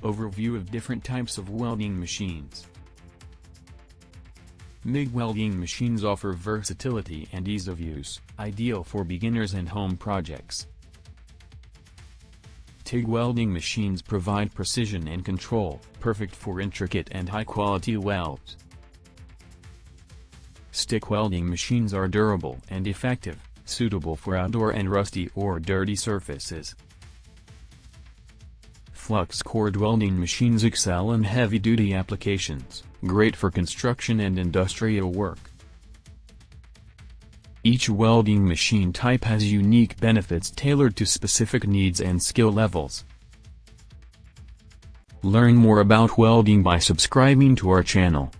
Overview of different types of welding machines. MIG welding machines offer versatility and ease of use, ideal for beginners and home projects. TIG welding machines provide precision and control, perfect for intricate and high-quality welds. Stick welding machines are durable and effective, suitable for outdoor and rusty or dirty surfaces. Flux cord welding machines excel in heavy-duty applications, great for construction and industrial work. Each welding machine type has unique benefits tailored to specific needs and skill levels. Learn more about welding by subscribing to our channel.